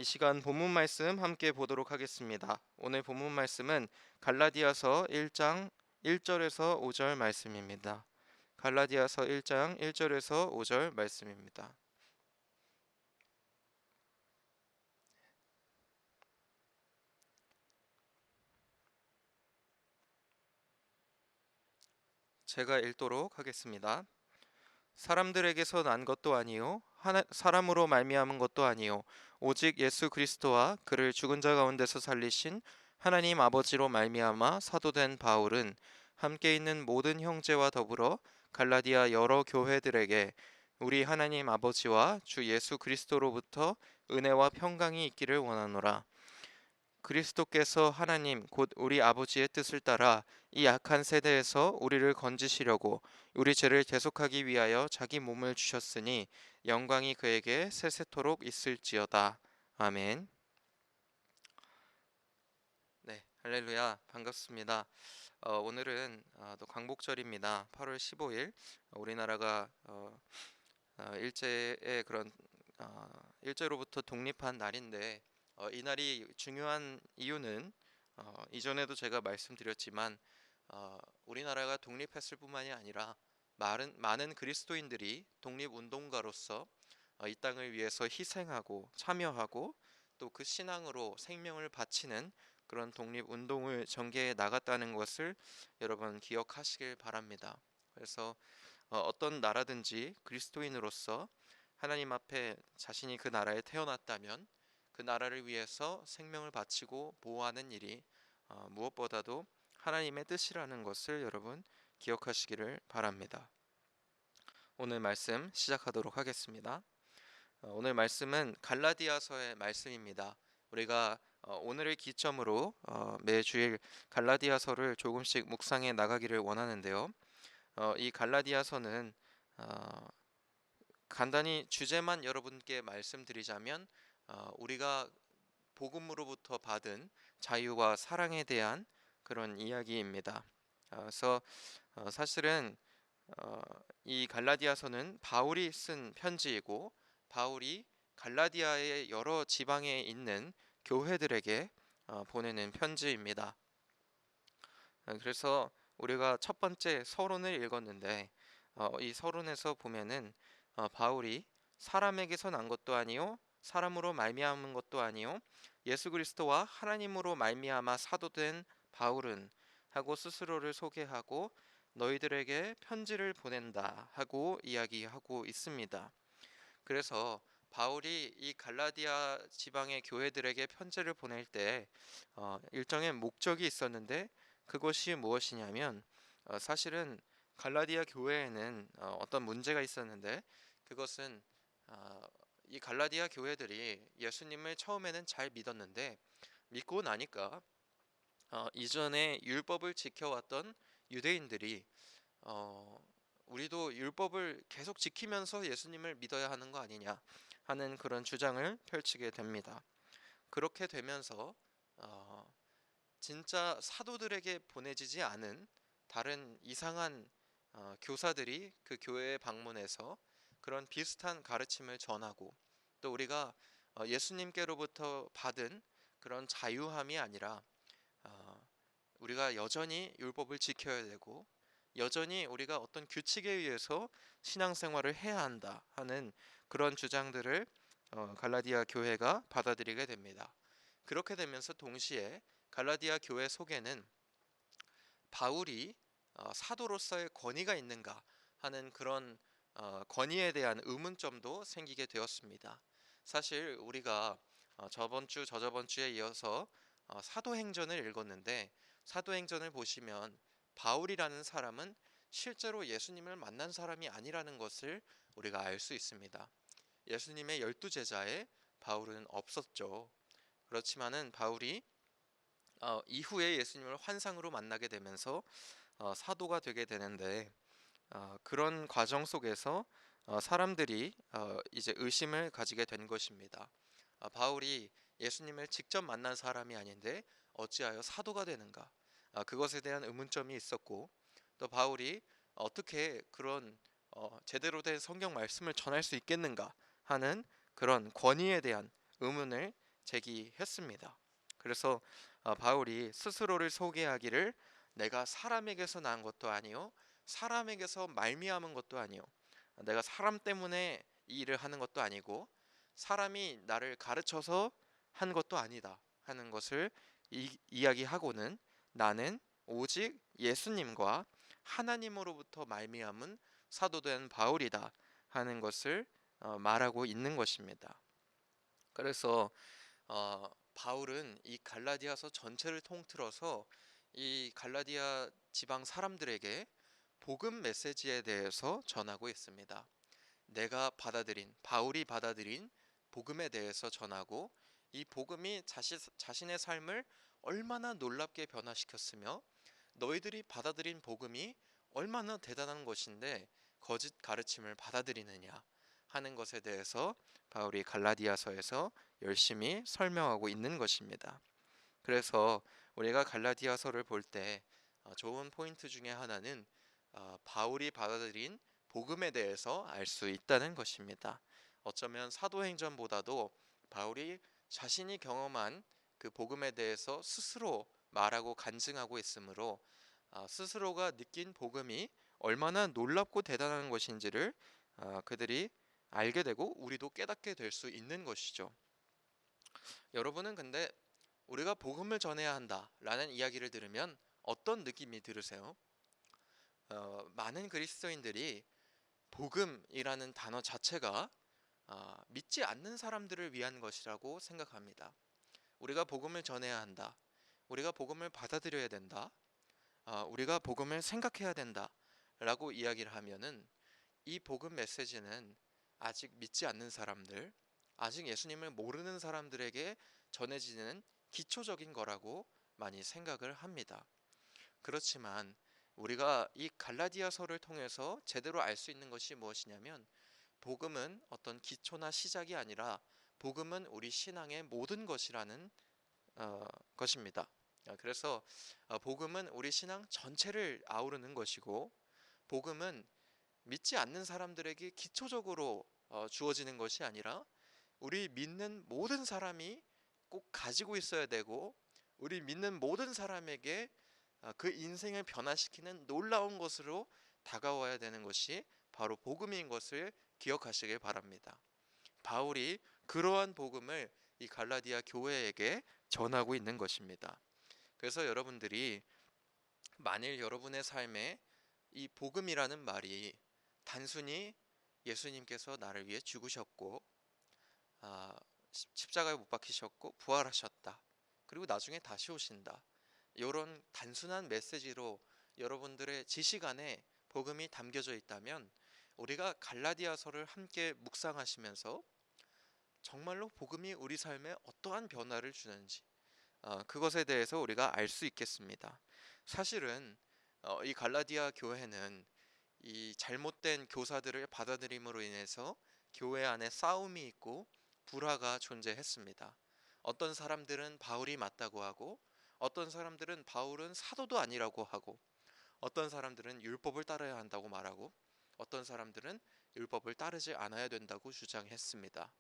이 시간 본문 말씀 함께 보도록 하겠습니다. 오늘 본문 말씀은 갈라디아서 1장 1절에서 5절 말씀입니다. 갈라디아서 1장 1절에서 5절 말씀입니다. 제가 읽도록 하겠습니다. 사람들에게서 난 것도 아니요 사람으로 말미암은 것도 아니요 오직 예수 그리스도와 그를 죽은 자 가운데서 살리신 하나님 아버지로 말미암아 사도된 바울은 함께 있는 모든 형제와 더불어 갈라디아 여러 교회들에게 우리 하나님 아버지와 주 예수 그리스도로부터 은혜와 평강이 있기를 원하노라. 그리스도께서 하나님 곧 우리 아버지의 뜻을 따라 이 악한 세대에서 우리를 건지시려고 우리 죄를 대속하기 위하여 자기 몸을 주셨으니 영광이 그에게 세세토록 있을지어다. 아멘. 네, 할렐루야. 반갑습니다. 오늘은 또 광복절입니다. 8월 15일 우리나라가 일제의 그런 일제로부터 독립한 날인데 이 날이 중요한 이유는 이전에도 제가 말씀드렸지만 우리나라가 독립했을 뿐만이 아니라 많은 그리스도인들이 독립운동가로서 이 땅을 위해서 희생하고 참여하고 또 그 신앙으로 생명을 바치는 그런 독립운동을 전개해 나갔다는 것을 여러분 기억하시길 바랍니다. 그래서 어떤 나라든지 그리스도인으로서 하나님 앞에 자신이 그 나라에 태어났다면 그 나라를 위해서 생명을 바치고 보호하는 일이 무엇보다도 하나님의 뜻이라는 것을 여러분 기억하시기를 바랍니다. 오늘 말씀 시작하도록 하겠습니다. 오늘 말씀은 갈라디아서의 말씀입니다. 우리가 오늘을 기점으로 매주일 갈라디아서를 조금씩 묵상해 나가기를 원하는데요. 이 갈라디아서는 간단히 주제만 여러분께 말씀드리자면 우리가 복음으로부터 받은 자유와 사랑에 대한 그런 이야기입니다. 그래서 사실은 이 갈라디아서는 바울이 쓴 편지이고 바울이 갈라디아의 여러 지방에 있는 교회들에게 보내는 편지입니다. 그래서 우리가 첫 번째 서론을 읽었는데 이 서론에서 보면은 바울이 사람에게서 난 것도 아니요 사람으로 말미암은 것도 아니요 예수 그리스도와 하나님으로 말미암아 사도된 바울은 하고 스스로를 소개하고 너희들에게 편지를 보낸다 하고 이야기하고 있습니다. 그래서 바울이 이 갈라디아 지방의 교회들에게 편지를 보낼 때 일정의 목적이 있었는데 그것이 무엇이냐면 사실은 갈라디아 교회에는 어떤 문제가 있었는데 그것은 이 갈라디아 교회들이 예수님을 처음에는 잘 믿었는데 믿고 나니까 이전에 율법을 지켜왔던 유대인들이 우리도 율법을 계속 지키면서 예수님을 믿어야 하는 거 아니냐 하는 그런 주장을 펼치게 됩니다. 그렇게 되면서 진짜 사도들에게 보내지지 않은 다른 이상한 교사들이 그 교회에 방문해서 그런 비슷한 가르침을 전하고 또 우리가 예수님께로부터 받은 그런 자유함이 아니라 우리가 여전히 율법을 지켜야 되고 여전히 우리가 어떤 규칙에 의해서 신앙생활을 해야 한다 하는 그런 주장들을 갈라디아 교회가 받아들이게 됩니다. 그렇게 되면서 동시에 갈라디아 교회 속에는 바울이 사도로서의 권위가 있는가 하는 그런 권위에 대한 의문점도 생기게 되었습니다. 사실 우리가 저번 주 저저번 주에 이어서 사도행전을 읽었는데 사도행전을 보시면 바울이라는 사람은 실제로 예수님을 만난 사람이 아니라는 것을 우리가 알 수 있습니다. 예수님의 12제자에 바울은 없었죠. 그렇지만은 바울이 이후에 예수님을 환상으로 만나게 되면서 사도가 되게 되는데 그런 과정 속에서 사람들이 이제 의심을 가지게 된 것입니다. 바울이 예수님을 직접 만난 사람이 아닌데 어찌하여 사도가 되는가? 그것에 대한 의문점이 있었고 또 바울이 어떻게 그런 제대로 된 성경 말씀을 전할 수 있겠는가 하는 그런 권위에 대한 의문을 제기했습니다. 그래서 바울이 스스로를 소개하기를 내가 사람에게서 난 것도 아니요 사람에게서 말미암은 것도 아니요 내가 사람 때문에 이 일을 하는 것도 아니고 사람이 나를 가르쳐서 한 것도 아니다 하는 것을 이야기하고는 나는 오직 예수님과 하나님으로부터 말미암은 사도된 바울이다 하는 것을 말하고 있는 것입니다. 그래서 바울은 이 갈라디아서 전체를 통틀어서 이 갈라디아 지방 사람들에게 복음 메시지에 대해서 전하고 있습니다. 내가 받아들인 바울이 받아들인 복음에 대해서 전하고 이 복음이 자신의 삶을 얼마나 놀랍게 변화시켰으며 너희들이 받아들인 복음이 얼마나 대단한 것인데 거짓 가르침을 받아들이느냐 하는 것에 대해서 바울이 갈라디아서에서 열심히 설명하고 있는 것입니다. 그래서 우리가 갈라디아서를 볼 때 좋은 포인트 중에 하나는 바울이 받아들인 복음에 대해서 알 수 있다는 것입니다. 어쩌면 사도행전보다도 바울이 자신이 경험한 그 복음에 대해서 스스로 말하고 간증하고 있으므로 스스로가 느낀 복음이 얼마나 놀랍고 대단한 것인지를 그들이 알게 되고 우리도 깨닫게 될 수 있는 것이죠. 여러분은 근데 우리가 복음을 전해야 한다라는 이야기를 들으면 어떤 느낌이 들으세요? 많은 그리스도인들이 복음이라는 단어 자체가 믿지 않는 사람들을 위한 것이라고 생각합니다. 우리가 복음을 전해야 한다. 우리가 복음을 받아들여야 된다. 우리가 복음을 생각해야 된다. 라고 이야기를 하면은 이 복음 메시지는 아직 믿지 않는 사람들, 아직 예수님을 모르는 사람들에게 전해지는 기초적인 거라고 많이 생각을 합니다. 그렇지만 우리가 이 갈라디아서를 통해서 제대로 알 수 있는 것이 무엇이냐면 복음은 어떤 기초나 시작이 아니라 복음은 우리 신앙의 모든 것이라는 것입니다. 그래서 복음은 우리 신앙 전체를 아우르는 것이고 복음은 믿지 않는 사람들에게 기초적으로 주어지는 것이 아니라 우리 믿는 모든 사람이 꼭 가지고 있어야 되고 우리 믿는 모든 사람에게 그 인생을 변화시키는 놀라운 것으로 다가와야 되는 것이 바로 복음인 것을 기억하시길 바랍니다. 바울이 그러한 복음을 이 갈라디아 교회에게 전하고 있는 것입니다. 그래서 여러분들이 만일 여러분의 삶에 이 복음이라는 말이 단순히 예수님께서 나를 위해 죽으셨고 십자가에 못 박히셨고 부활하셨다. 그리고 나중에 다시 오신다. 이런 단순한 메시지로 여러분들의 지식 안에 복음이 담겨져 있다면 우리가 갈라디아서를 함께 묵상하시면서 정말로 복음이 우리 삶에 어떠한 변화를 주는지 그것에 대해서 우리가 알 수 있겠습니다. 사실은 이 갈라디아 교회는 이 잘못된 교사들을 받아들임으로 인해서 교회 안에 싸움이 있고 불화가 존재했습니다. 어떤 사람들은 바울이 맞다고 하고 어떤 사람들은 바울은 사도도 아니라고 하고 어떤 사람들은 율법을 따라야 한다고 말하고 어떤 사람들은 율법을 따르지 않아야 된다고 주장했습니다.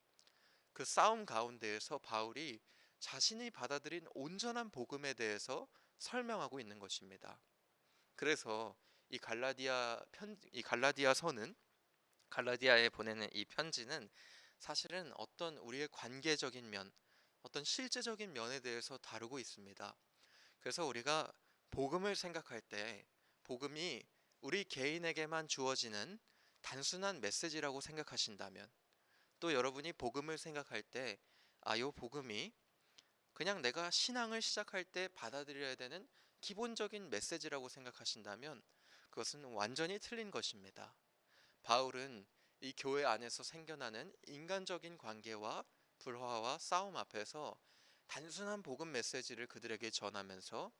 그 싸움 가운데에서 바울이 자신이 받아들인 온전한 복음에 대해서 설명하고 있는 것입니다. 그래서 이 갈라디아서는 갈라디아에 보내는 이 편지는 사실은 어떤 우리의 관계적인 면, 어떤 실제적인 면에 대해서 다루고 있습니다. 그래서 우리가 복음을 생각할 때 복음이 우리 개인에게만 주어지는 단순한 메시지라고 생각하신다면 또 여러분이 복음을 생각할 때 요 복음이 그냥 내가 신앙을 시작할 때 받아들여야 되는 기본적인 메시지라고 생각하신다면 그것은 완전히 틀린 것입니다. 바울은 이 교회 안에서 생겨나는 인간적인 관계와 불화와 싸움 앞에서 단순한 복음 메시지를 그들에게 전하면서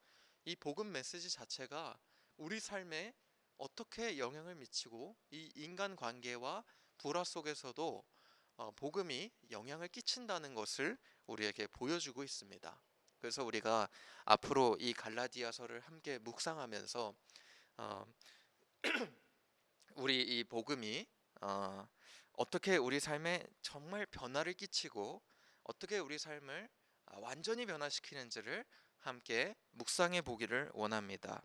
이 복음 메시지 자체가 우리 삶에 어떻게 영향을 미치고 이 인간 관계와 불화 속에서도 복음이 영향을 끼친다는 것을 우리에게 보여주고 있습니다. 그래서 우리가 앞으로 이 갈라디아서를 함께 묵상하면서 어, 우리 이 복음이 어떻게 우리 삶에 정말 변화를 끼치고 어떻게 우리 삶을 완전히 변화시키는지를 함께 묵상해 보기를 원합니다.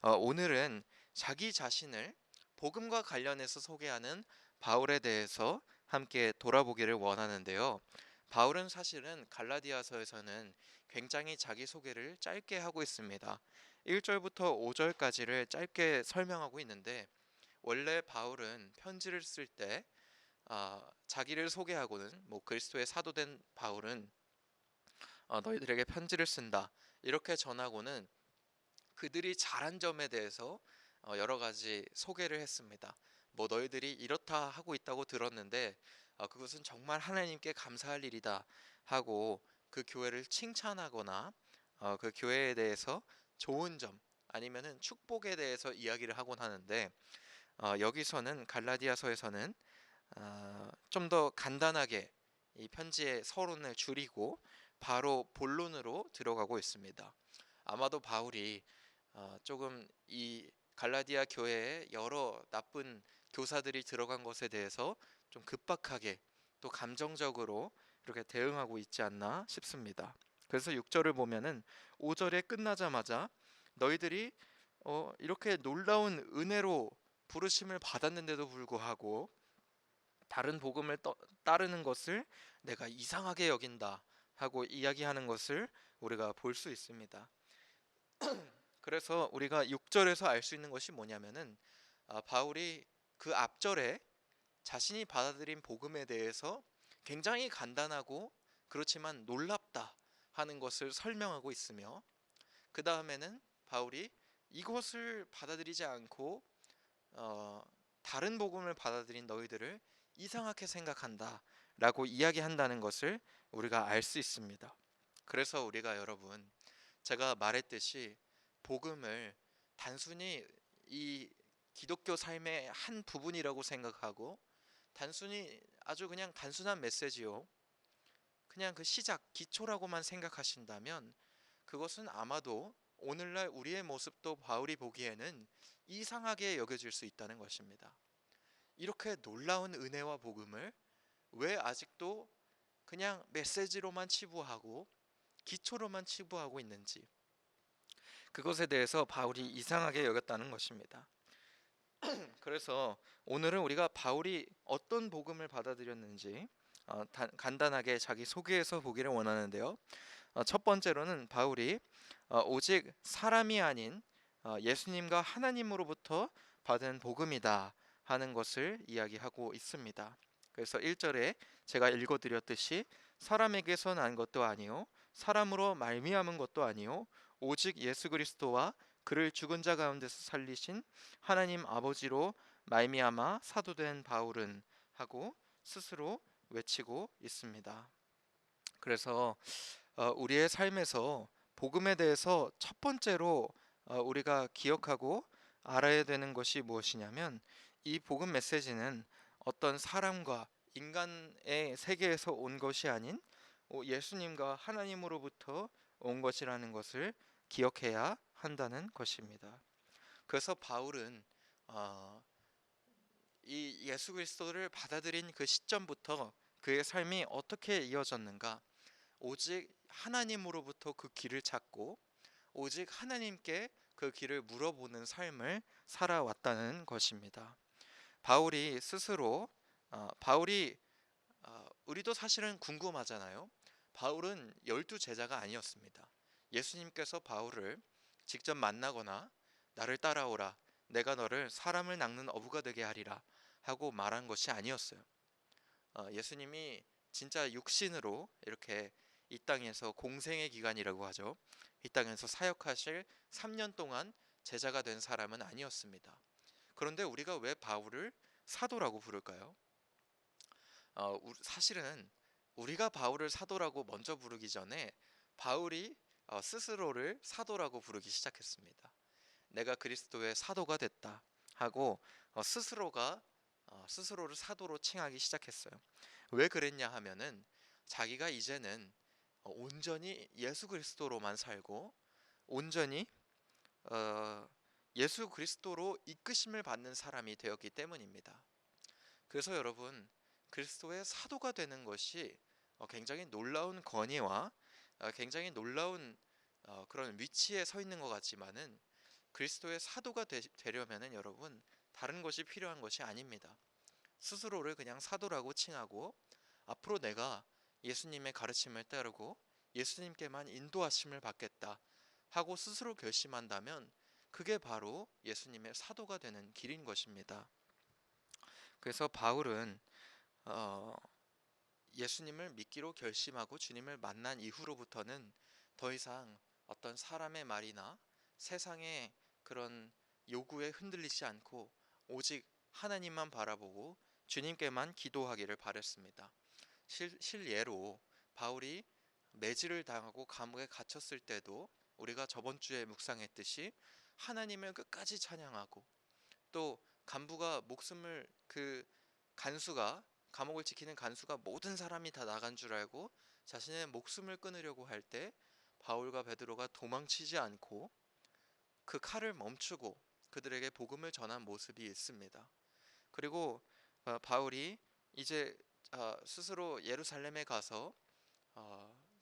오늘은 자기 자신을 복음과 관련해서 소개하는 바울에 대해서 함께 돌아보기를 원하는데요. 바울은 사실은 갈라디아서에서는 굉장히 자기 소개를 짧게 하고 있습니다. 1절부터 5절까지를 짧게 설명하고 있는데, 원래 바울은 편지를 쓸 때 자기를 소개하고는, 그리스도의 사도된 바울은 너희들에게 편지를 쓴다 이렇게 전하고는 그들이 잘한 점에 대해서 여러 가지 소개를 했습니다. 너희들이 이렇다 하고 있다고 들었는데 그것은 정말 하나님께 감사할 일이다 하고 그 교회를 칭찬하거나 그 교회에 대해서 좋은 점 아니면은 축복에 대해서 이야기를 하곤 하는데, 여기서는 갈라디아서에서는 좀 더 간단하게 이 편지의 서론을 줄이고 바로 본론으로 들어가고 있습니다. 아마도 바울이 조금 이 갈라디아 교회에 여러 나쁜 교사들이 들어간 것에 대해서 좀 급박하게 또 감정적으로 이렇게 대응하고 있지 않나 싶습니다. 그래서 6절을 보면은 5절에 끝나자마자 너희들이 이렇게 놀라운 은혜로 부르심을 받았는데도 불구하고 다른 복음을 따르는 것을 내가 이상하게 여긴다 하고 이야기하는 것을 우리가 볼 수 있습니다. 그래서 우리가 6절에서 알 수 있는 것이 뭐냐면은 바울이 그 앞절에 자신이 받아들인 복음에 대해서 굉장히 간단하고 그렇지만 놀랍다 하는 것을 설명하고 있으며, 그 다음에는 바울이 이것을 받아들이지 않고 어, 다른 복음을 받아들인 너희들을 이상하게 생각한다 라고 이야기한다는 것을 우리가 알 수 있습니다. 그래서 우리가 여러분, 제가 말했듯이 복음을 단순히 이 기독교 삶의 한 부분이라고 생각하고 단순히 아주 그냥 단순한 메시지요, 그냥 그 시작 기초라고만 생각하신다면 그것은 아마도 오늘날 우리의 모습도 바울이 보기에는 이상하게 여겨질 수 있다는 것입니다. 이렇게 놀라운 은혜와 복음을 왜 아직도 그냥 메시지로만 치부하고 기초로만 치부하고 있는지, 그것에 대해서 바울이 이상하게 여겼다는 것입니다. 그래서 오늘은 우리가 바울이 어떤 복음을 받아들였는지 간단하게 자기 소개해서 보기를 원하는데요. 첫 번째로는 바울이 오직 사람이 아닌 예수님과 하나님으로부터 받은 복음이다 하는 것을 이야기하고 있습니다. 그래서 1절에 제가 읽어드렸듯이 사람에게서 난 것도 아니요 사람으로 말미암은 것도 아니요 오직 예수 그리스도와 그를 죽은 자 가운데서 살리신 하나님 아버지로 말미암아 사도된 바울은 하고 스스로 외치고 있습니다. 그래서 우리의 삶에서 복음에 대해서 첫 번째로 우리가 기억하고 알아야 되는 것이 무엇이냐면, 이 복음 메시지는 어떤 사람과 인간의 세계에서 온 것이 아닌 예수님과 하나님으로부터 온 것이라는 것을 기억해야 한다는 것입니다. 그래서 바울은 이 예수 그리스도를 받아들인 그 시점부터 그의 삶이 어떻게 이어졌는가, 오직 하나님으로부터 그 길을 찾고 오직 하나님께 그 길을 물어보는 삶을 살아왔다는 것입니다. 바울이 스스로 우리도 사실은 궁금하잖아요. 바울은 12제자가 아니었습니다. 예수님께서 바울을 직접 만나거나 나를 따라오라, 내가 너를 사람을 낚는 어부가 되게 하리라 하고 말한 것이 아니었어요. 예수님이 진짜 육신으로 이렇게 이 땅에서 공생의 기간이라고 하죠. 이 땅에서 사역하실 3년 동안 제자가 된 사람은 아니었습니다. 그런데 우리가 왜 바울을 사도라고 부를까요? 사실은 우리가 바울을 사도라고 먼저 부르기 전에 바울이 스스로를 사도라고 부르기 시작했습니다. 내가 그리스도의 사도가 됐다 하고 스스로를 사도로 칭하기 시작했어요. 왜 그랬냐 하면은 자기가 이제는 온전히 예수 그리스도로만 살고 온전히 예수 그리스도로 이끄심을 받는 사람이 되었기 때문입니다. 그래서 여러분, 그리스도의 사도가 되는 것이 굉장히 놀라운 권위와 굉장히 놀라운 그런 위치에 서 있는 것 같지만은 그리스도의 사도가 되려면은 여러분 다른 것이 필요한 것이 아닙니다. 스스로를 그냥 사도라고 칭하고 앞으로 내가 예수님의 가르침을 따르고 예수님께만 인도하심을 받겠다 하고 스스로 결심한다면 그게 바로 예수님의 사도가 되는 길인 것입니다. 그래서 바울은 어, 예수님을 믿기로 결심하고 주님을 만난 이후로부터는 더 이상 어떤 사람의 말이나 세상의 그런 요구에 흔들리지 않고 오직 하나님만 바라보고 주님께만 기도하기를 바랬습니다. 실예로 바울이 매질을 당하고 감옥에 갇혔을 때도 우리가 저번 주에 묵상했듯이 하나님을 끝까지 찬양하고 또 간부가 목숨을 간수가 감옥을 지키는 간수가 모든 사람이 다 나간 줄 알고 자신의 목숨을 끊으려고 할 때 바울과 베드로가 도망치지 않고 그 칼을 멈추고 그들에게 복음을 전한 모습이 있습니다. 그리고 바울이 이제 스스로 예루살렘에 가서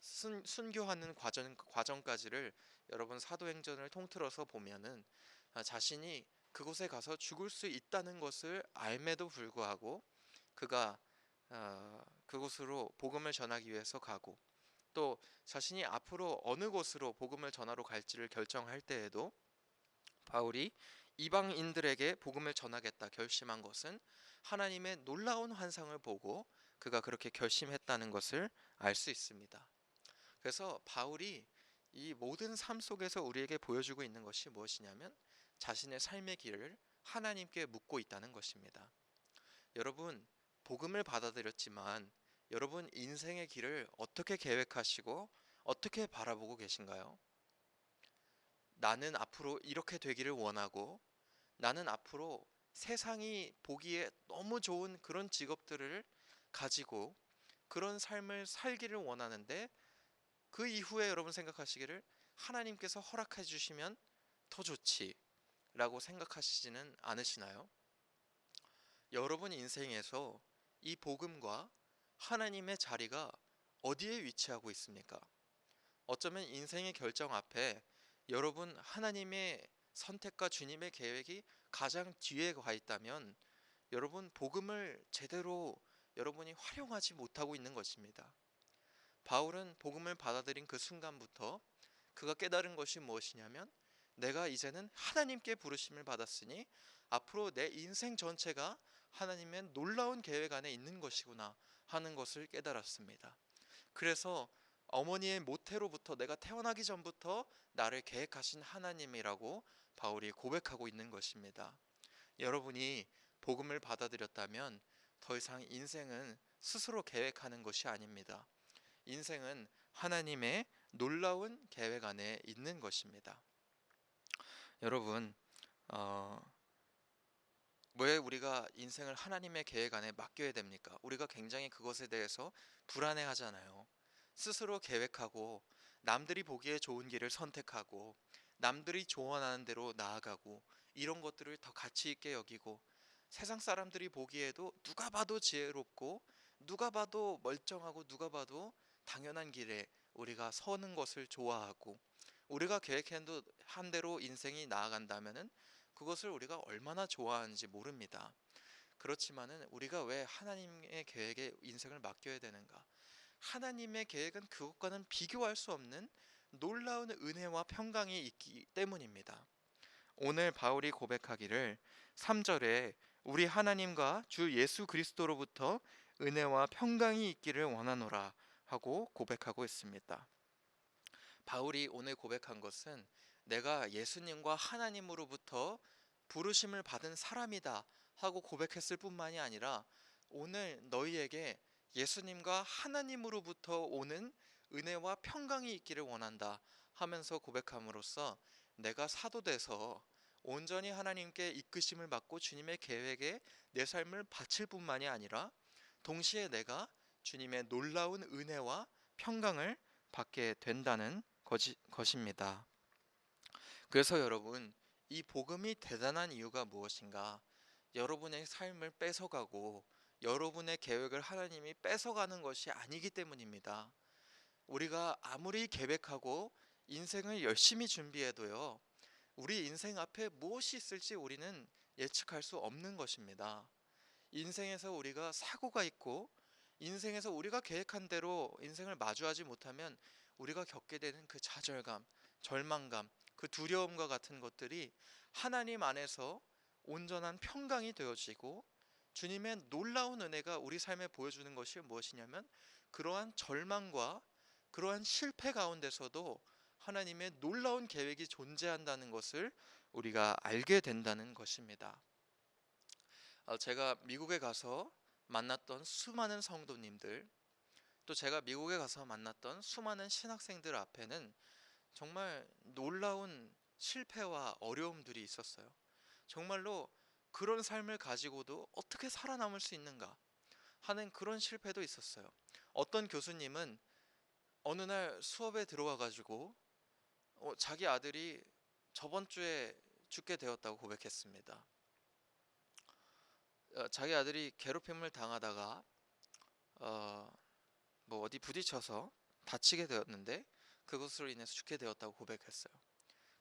순교하는 과정까지를 여러분 사도행전을 통틀어서 보면은 자신이 그곳에 가서 죽을 수 있다는 것을 알매도 불구하고 그가 그곳으로 복음을 전하기 위해서 가고 또 자신이 앞으로 어느 곳으로 복음을 전하러 갈지를 결정할 때에도 바울이 이방인들에게 복음을 전하겠다 결심한 것은 하나님의 놀라운 환상을 보고 그가 그렇게 결심했다는 것을 알 수 있습니다. 그래서 바울이 이 모든 삶 속에서 우리에게 보여주고 있는 것이 무엇이냐면 자신의 삶의 길을 하나님께 묻고 있다는 것입니다. 여러분, 복음을 받아들였지만 여러분 인생의 길을 어떻게 계획하시고 어떻게 바라보고 계신가요? 나는 앞으로 이렇게 되기를 원하고 나는 앞으로 세상이 보기에 너무 좋은 그런 직업들을 가지고 그런 삶을 살기를 원하는데 그 이후에 여러분 생각하시기를 하나님께서 허락해 주시면 더 좋지 라고 생각하시지는 않으시나요? 여러분 인생에서 이 복음과 하나님의 자리가 어디에 위치하고 있습니까? 어쩌면 인생의 결정 앞에 여러분 하나님의 선택과 주님의 계획이 가장 뒤에 가 있다면 여러분 복음을 제대로 여러분이 활용하지 못하고 있는 것입니다. 바울은 복음을 받아들인 그 순간부터 그가 깨달은 것이 무엇이냐면 내가 이제는 하나님께 부르심을 받았으니 앞으로 내 인생 전체가 하나님의 놀라운 계획 안에 있는 것이구나 하는 것을 깨달았습니다. 그래서 어머니의 모태로부터 내가 태어나기 전부터 나를 계획하신 하나님이라고 바울이 고백하고 있는 것입니다. 여러분이 복음을 받아들였다면 더 이상 인생은 스스로 계획하는 것이 아닙니다. 인생은 하나님의 놀라운 계획 안에 있는 것입니다. 여러분, 어, 왜 우리가 인생을 하나님의 계획 안에 맡겨야 됩니까? 우리가 굉장히 그것에 대해서 불안해하잖아요. 스스로 계획하고 남들이 보기에 좋은 길을 선택하고 남들이 조언하는 대로 나아가고 이런 것들을 더 가치 있게 여기고 세상 사람들이 보기에도 누가 봐도 지혜롭고 누가 봐도 멀쩡하고 누가 봐도 당연한 길에 우리가 서는 것을 좋아하고 우리가 계획한 대로 인생이 나아간다면은 그것을 우리가 얼마나 좋아하는지 모릅니다. 그렇지만은 우리가 왜 하나님의 계획에 인생을 맡겨야 되는가? 하나님의 계획은 그것과는 비교할 수 없는 놀라운 은혜와 평강이 있기 때문입니다. 오늘 바울이 고백하기를 3절에 우리 하나님과 주 예수 그리스도로부터 은혜와 평강이 있기를 원하노라 하고 고백하고 있습니다. 바울이 오늘 고백한 것은 내가 예수님과 하나님으로부터 부르심을 받은 사람이다 하고 고백했을 뿐만이 아니라 오늘 너희에게 예수님과 하나님으로부터 오는 은혜와 평강이 있기를 원한다 하면서 고백함으로써 내가 사도돼서 온전히 하나님께 이끄심을 받고 주님의 계획에 내 삶을 바칠 뿐만이 아니라 동시에 내가 주님의 놀라운 은혜와 평강을 받게 된다는 것입니다. 그래서 여러분, 이 복음이 대단한 이유가 무엇인가? 여러분의 삶을 뺏어가고 여러분의 계획을 하나님이 뺏어가는 것이 아니기 때문입니다. 우리가 아무리 계획하고 인생을 열심히 준비해도요, 우리 인생 앞에 무엇이 있을지 우리는 예측할 수 없는 것입니다. 인생에서 우리가 사고가 있고, 인생에서 우리가 계획한 대로 인생을 마주하지 못하면 우리가 겪게 되는 그 좌절감, 절망감, 그 두려움과 같은 것들이 하나님 안에서 온전한 평강이 되어지고, 주님의 놀라운 은혜가 우리 삶에 보여주는 것이 무엇이냐면, 그러한 절망과 그러한 실패 가운데서도 하나님의 놀라운 계획이 존재한다는 것을 우리가 알게 된다는 것입니다. 제가 미국에 가서 만났던 수많은 성도님들, 또 제가 미국에 가서 만났던 수많은 신학생들 앞에는 정말 놀라운 실패와 어려움들이 있었어요. 정말로 그런 삶을 가지고도 어떻게 살아남을 수 있는가 하는 그런 실패도 있었어요. 어떤 교수님은 어느 날 수업에 들어와 가지고 자기 아들이 저번 주에 죽게 되었다고 고백했습니다. 자기 아들이 괴롭힘을 당하다가 어디 부딪혀서 다치게 되었는데 그것으로 인해서 죽게 되었다고 고백했어요.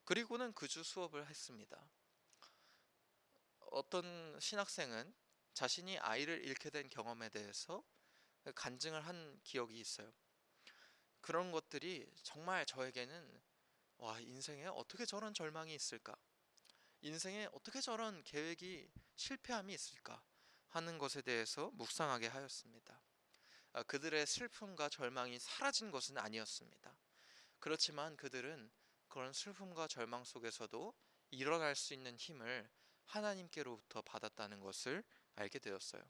그리고는 그 주 수업을 했습니다. 어떤 신학생은 자신이 아이를 잃게 된 경험에 대해서 간증을 한 기억이 있어요. 그런 것들이 정말 저에게는, 와, 인생에 어떻게 저런 절망이 있을까? 인생에 어떻게 저런 계획이 실패함이 있을까? 하는 것에 대해서 묵상하게 하였습니다. 그들의 슬픔과 절망이 사라진 것은 아니었습니다. 그렇지만 그들은 그런 슬픔과 절망 속에서도 일어날 수 있는 힘을 하나님께로부터 받았다는 것을 알게 되었어요.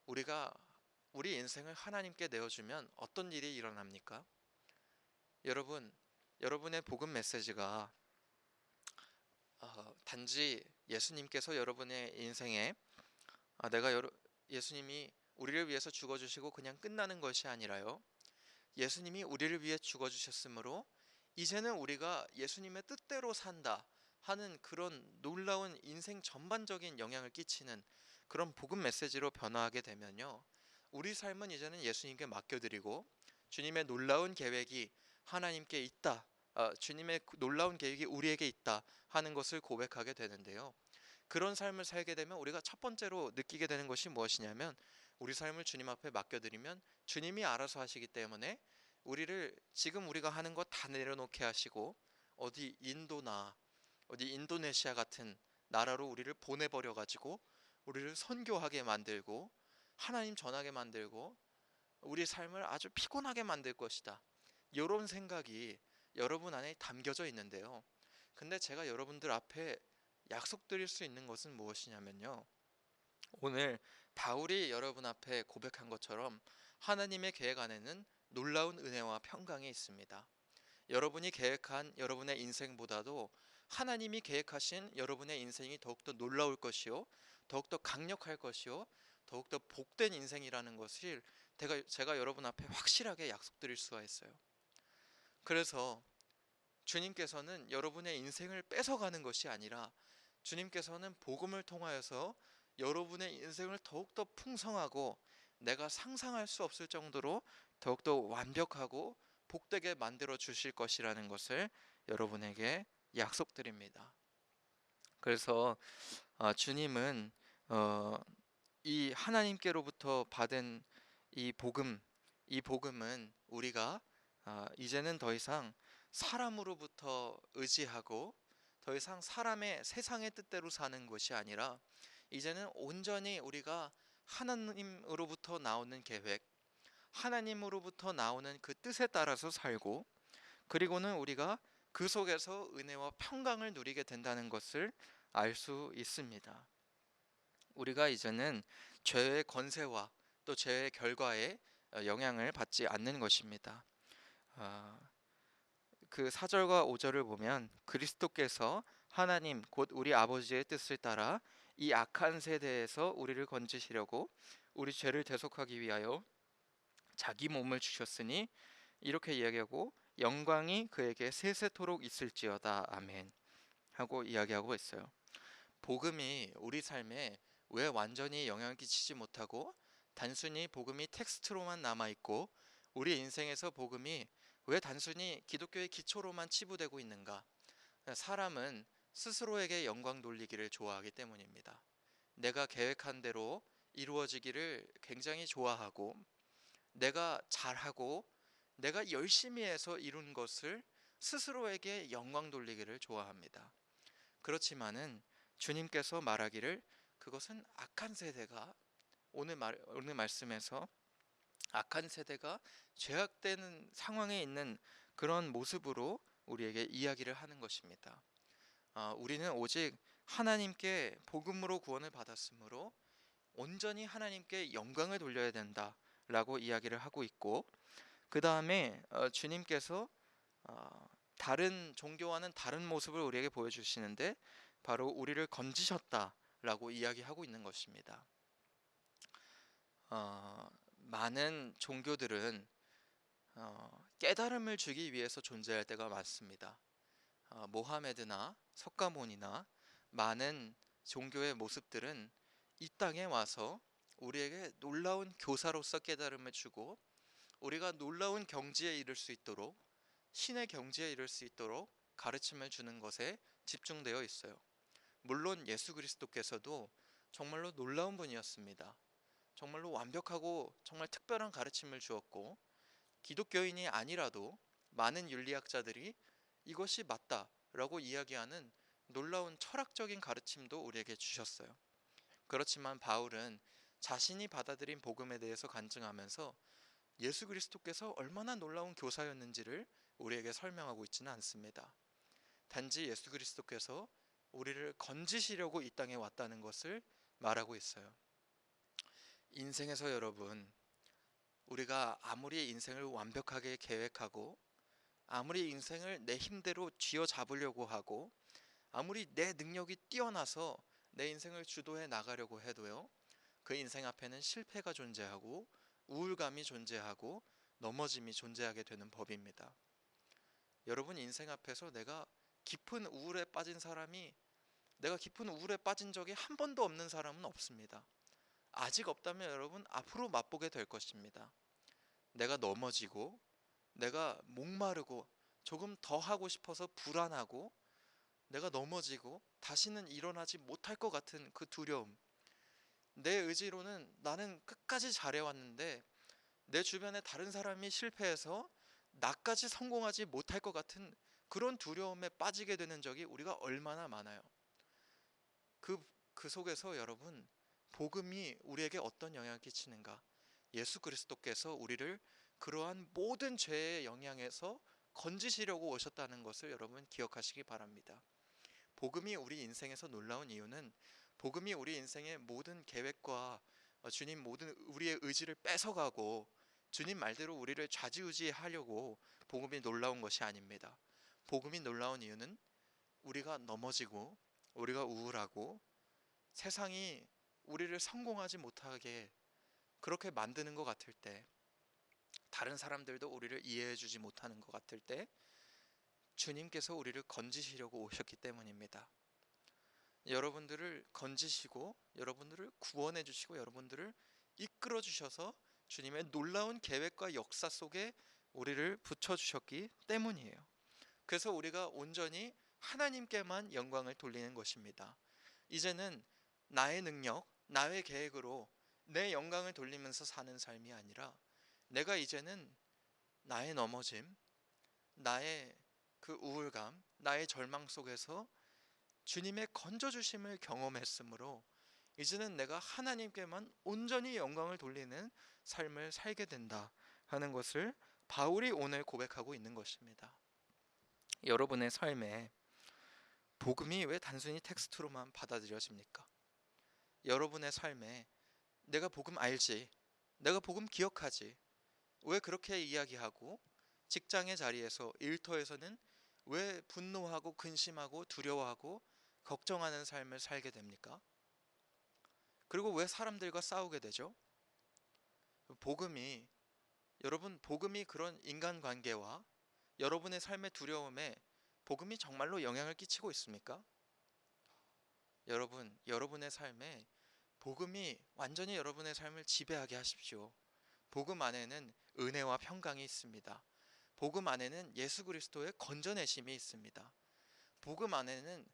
우리가 우리 인생을 하나님께 내어주면 어떤 일이 일어납니까? 여러분의 복음 메시지가 단지 예수님께서 여러분의 인생에 예수님이 우리를 위해서 죽어주시고 그냥 끝나는 것이 아니라요, 예수님이 우리를 위해 죽어주셨으므로 이제는 우리가 예수님의 뜻대로 산다 하는 그런 놀라운 인생 전반적인 영향을 끼치는 그런 복음 메시지로 변화하게 되면요, 우리 삶은 이제는 예수님께 맡겨드리고 주님의 놀라운 계획이 하나님께 있다, 주님의 놀라운 계획이 우리에게 있다 하는 것을 고백하게 되는데요, 그런 삶을 살게 되면 우리가 첫 번째로 느끼게 되는 것이 무엇이냐면, 우리 삶을 주님 앞에 맡겨드리면 주님이 알아서 하시기 때문에 우리를 지금 우리가 하는 것 다 내려놓게 하시고 어디 인도나 어디 인도네시아 같은 나라로 우리를 보내버려 가지고 우리를 선교하게 만들고 하나님 전하게 만들고 우리 삶을 아주 피곤하게 만들 것이다, 이런 생각이 여러분 안에 담겨져 있는데요, 근데 제가 여러분들 앞에 약속드릴 수 있는 것은 무엇이냐면요, 오늘 바울이 여러분 앞에 고백한 것처럼 하나님의 계획 안에는 놀라운 은혜와 평강이 있습니다. 여러분이 계획한 여러분의 인생보다도 하나님이 계획하신 여러분의 인생이 더욱더 놀라울 것이요, 더욱더 강력할 것이요, 더욱더 복된 인생이라는 것을 제가 여러분 앞에 확실하게 약속드릴 수가 있어요. 그래서 주님께서는 여러분의 인생을 뺏어가는 것이 아니라 주님께서는 복음을 통하여서 여러분의 인생을 더욱더 풍성하고 내가 상상할 수 없을 정도로 더욱더 완벽하고 복되게 만들어 주실 것이라는 것을 여러분에게 약속드립니다. 그래서 주님은 이 하나님께로부터 받은 이 복음은 우리가 이제는 더 이상 사람으로부터 의지하고 더 이상 세상의 뜻대로 사는 것이 아니라 이제는 온전히 우리가 하나님으로부터 나오는 계획, 하나님으로부터 나오는 그 뜻에 따라서 살고, 그리고는 우리가 그 속에서 은혜와 평강을 누리게 된다는 것을 알 수 있습니다. 우리가 이제는 죄의 권세와 또 죄의 결과에 영향을 받지 않는 것입니다. 그 4절과 5절을 보면 그리스도께서 하나님 곧 우리 아버지의 뜻을 따라 이 악한 세대에서 우리를 건지시려고 우리 죄를 대속하기 위하여 자기 몸을 주셨으니, 이렇게 이야기하고 영광이 그에게 세세토록 있을지어다 아멘 하고 이야기하고 있어요. 복음이 우리 삶에 왜 완전히 영향을 끼치지 못하고 단순히 복음이 텍스트로만 남아있고 우리 인생에서 복음이 왜 단순히 기독교의 기초로만 치부되고 있는가? 사람은 스스로에게 영광 돌리기를 좋아하기 때문입니다. 내가 계획한 대로 이루어지기를 굉장히 좋아하고 내가 잘하고 내가 열심히 해서 이룬 것을 스스로에게 영광 돌리기를 좋아합니다. 그렇지만은 주님께서 말하기를 그것은 악한 세대가 오늘 말씀에서 악한 세대가 죄악되는 상황에 있는 그런 모습으로 우리에게 이야기를 하는 것입니다. 우리는 오직 하나님께 복음으로 구원을 받았으므로 온전히 하나님께 영광을 돌려야 된다라고 이야기를 하고 있고, 그 다음에 주님께서 다른 종교와는 다른 모습을 우리에게 보여주시는데 바로 우리를 건지셨다라고 이야기하고 있는 것입니다. 많은 종교들은 깨달음을 주기 위해서 존재할 때가 많습니다. 모하메드나 석가모니나 많은 종교의 모습들은 이 땅에 와서 우리에게 놀라운 교사로서 깨달음을 주고 우리가 놀라운 경지에 이를 수 있도록, 신의 경지에 이를 수 있도록 가르침을 주는 것에 집중되어 있어요. 물론 예수 그리스도께서도 정말로 놀라운 분이었습니다. 정말로 완벽하고 정말 특별한 가르침을 주었고, 기독교인이 아니라도 많은 윤리학자들이 이것이 맞다라고 이야기하는 놀라운 철학적인 가르침도 우리에게 주셨어요. 그렇지만 바울은 자신이 받아들인 복음에 대해서 간증하면서 예수 그리스도께서 얼마나 놀라운 교사였는지를 우리에게 설명하고 있지는 않습니다. 단지 예수 그리스도께서 우리를 건지시려고 이 땅에 왔다는 것을 말하고 있어요. 인생에서 여러분, 우리가 아무리 인생을 완벽하게 계획하고 아무리 인생을 내 힘대로 쥐어잡으려고 하고 아무리 내 능력이 뛰어나서 내 인생을 주도해 나가려고 해도요, 그 인생 앞에는 실패가 존재하고 우울감이 존재하고 넘어짐이 존재하게 되는 법입니다. 여러분, 인생 앞에서 내가 깊은 우울에 빠진 적이 한 번도 없는 사람은 없습니다. 아직 없다면 여러분, 앞으로 맛보게 될 것입니다. 내가 넘어지고 내가 목마르고 조금 더 하고 싶어서 불안하고 내가 넘어지고 다시는 일어나지 못할 것 같은 그 두려움, 내 의지로는 나는 끝까지 잘해왔는데 내 주변에 다른 사람이 실패해서 나까지 성공하지 못할 것 같은 그런 두려움에 빠지게 되는 적이 우리가 얼마나 많아요. 그 속에서 여러분, 복음이 우리에게 어떤 영향을 끼치는가? 예수 그리스도께서 우리를 그러한 모든 죄의 영향에서 건지시려고 오셨다는 것을 여러분 기억하시기 바랍니다. 복음이 우리 인생에서 놀라운 이유는 복음이 우리 인생의 모든 계획과 주님 모든 우리의 의지를 뺏어가고 주님 말대로 우리를 좌지우지하려고 복음이 놀라운 것이 아닙니다. 복음이 놀라운 이유는 우리가 넘어지고 우리가 우울하고 세상이 우리를 성공하지 못하게 그렇게 만드는 것 같을 때, 다른 사람들도 우리를 이해해 주지 못하는 것 같을 때 주님께서 우리를 건지시려고 오셨기 때문입니다. 여러분들을 건지시고 여러분들을 구원해 주시고 여러분들을 이끌어 주셔서 주님의 놀라운 계획과 역사 속에 우리를 붙여 주셨기 때문이에요. 그래서 우리가 온전히 하나님께만 영광을 돌리는 것입니다. 이제는 나의 능력, 나의 계획으로 내 영광을 돌리면서 사는 삶이 아니라 내가 이제는 나의 넘어짐, 나의 그 우울감, 나의 절망 속에서 주님의 건져주심을 경험했으므로 이제는 내가 하나님께만 온전히 영광을 돌리는 삶을 살게 된다 하는 것을 바울이 오늘 고백하고 있는 것입니다. 여러분의 삶에 복음이 왜 단순히 텍스트로만 받아들여집니까? 여러분의 삶에 내가 복음 알지, 내가 복음 기억하지, 왜 그렇게 이야기하고 직장의 자리에서 일터에서는 왜 분노하고 근심하고 두려워하고 걱정하는 삶을 살게 됩니까? 그리고 왜 사람들과 싸우게 되죠? 복음이 복음이 그런 인간관계와 여러분의 삶의 두려움에 복음이 정말로 영향을 끼치고 있습니까? 여러분의 삶에 복음이 완전히 여러분의 삶을 지배하게 하십시오. 복음 안에는 은혜와 평강이 있습니다. 복음 안에는 예수 그리스도의 건져내심이 있습니다. 복음 안에는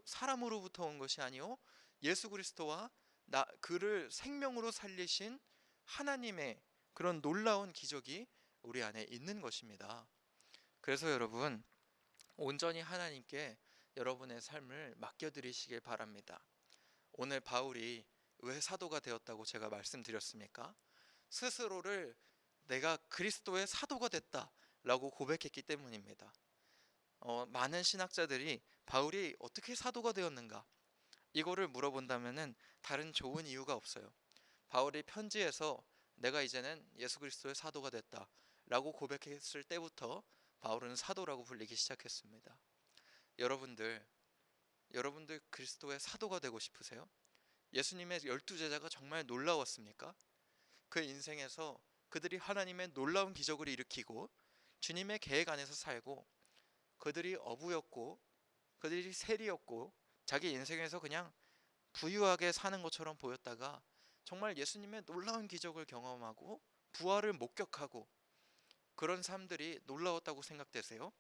사람으로부터 온 것이 아니요 예수 그리스도와 그를 생명으로 살리신 하나님의 그런 놀라운 기적이 우리 안에 있는 것입니다. 그래서 여러분, 온전히 하나님께 여러분의 삶을 맡겨드리시길 바랍니다. 오늘 바울이 왜 사도가 되었다고 제가 말씀드렸습니까? 스스로를 내가 그리스도의 사도가 됐다라고 고백했기 때문입니다. 많은 신학자들이 바울이 어떻게 사도가 되었는가 이거를 물어본다면은 다른 좋은 이유가 없어요. 바울이 편지에서 내가 이제는 예수 그리스도의 사도가 됐다라고 고백했을 때부터 바울은 사도라고 불리기 시작했습니다. 여러분들 그리스도의 사도가 되고 싶으세요? 예수님의 12제자가 정말 놀라웠습니까? 그 인생에서 그들이 하나님의 놀라운 기적을 일으키고 주님의 계획 안에서 살고, 그들이 어부였고 그들이 세리였고 자기 인생에서 그냥 부유하게 사는 것처럼 보였다가 정말 예수님의 놀라운 기적을 경험하고 부활을 목격하고 그런 사람들이 놀라웠다고 생각되세요?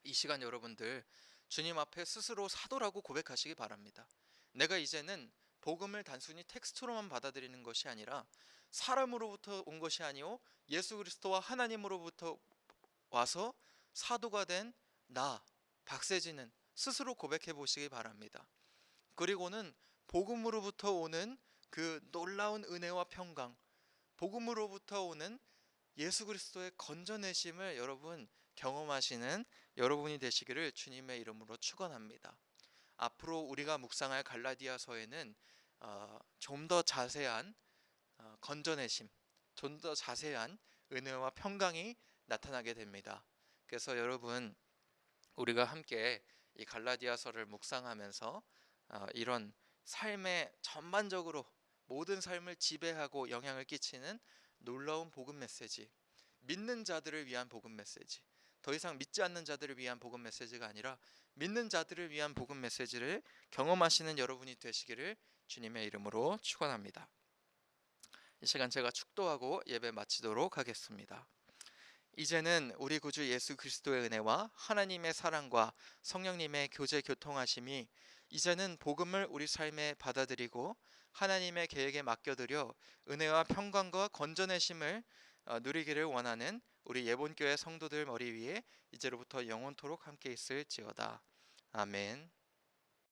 이 시간 여러분들 주님 앞에 스스로 사도라고 고백하시기 바랍니다. 내가 이제는 복음을 단순히 텍스트로만 받아들이는 것이 아니라 사람으로부터 온 것이 아니오 예수 그리스도와 하나님으로부터 와서 사도가 된 나 박세진은 스스로 고백해 보시기 바랍니다. 그리고는 복음으로부터 오는 그 놀라운 은혜와 평강, 복음으로부터 오는 예수 그리스도의 건져내심을 여러분 경험하시는 여러분이 되시기를 주님의 이름으로 축원합니다. 앞으로 우리가 묵상할 갈라디아서에는 좀 더 자세한 건져내심, 좀 더 자세한 은혜와 평강이 나타나게 됩니다. 그래서 여러분, 우리가 함께 이 갈라디아서를 묵상하면서 이런 삶의 전반적으로 모든 삶을 지배하고 영향을 끼치는 놀라운 복음 메시지, 믿는 자들을 위한 복음 메시지, 더 이상 믿지 않는 자들을 위한 복음 메시지가 아니라 믿는 자들을 위한 복음 메시지를 경험하시는 여러분이 되시기를 주님의 이름으로 축원합니다. 이 시간 제가 축도하고 예배 마치도록 하겠습니다. 이제는 우리 구주 예수 그리스도의 은혜와 하나님의 사랑과 성령님의 교제 교통하심이 이제는 복음을 우리 삶에 받아들이고 하나님의 계획에 맡겨드려 은혜와 평강과 건져내심을 누리기를 원하는 우리 예본교회 성도들 머리 위에 이제로부터 영원토록 함께 있을지어다. 아멘.